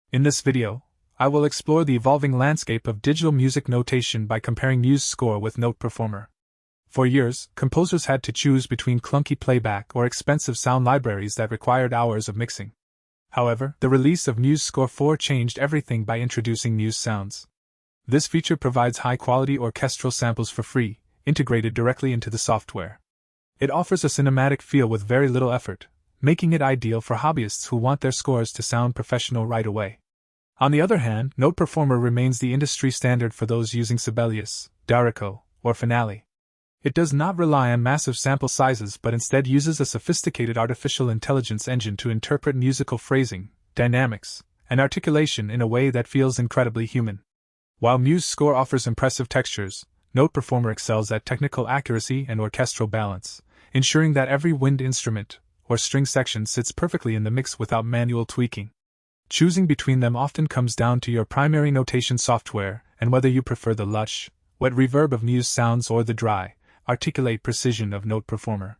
In this video, I will explore the evolving landscape of digital music notation by comparing MuseScore with NotePerformer. For years, composers had to choose between clunky playback or expensive sound libraries that required hours of mixing. However, the release of MuseScore 4 changed everything by introducing Muse Sounds. This feature provides high-quality orchestral samples for free, integrated directly into the software. It offers a cinematic feel with very little effort, making it ideal for hobbyists who want their scores to sound professional right away. On the other hand, NotePerformer remains the industry standard for those using Sibelius, Darico, or Finale. It does not rely on massive sample sizes but instead uses a sophisticated artificial intelligence engine to interpret musical phrasing, dynamics, and articulation in a way that feels incredibly human. While MuseScore offers impressive textures, NotePerformer excels at technical accuracy and orchestral balance, ensuring that every wind instrument or string section sits perfectly in the mix without manual tweaking. Choosing between them often comes down to your primary notation software and whether you prefer the lush, wet reverb of Muse Sounds or the dry, articulate precision of NotePerformer.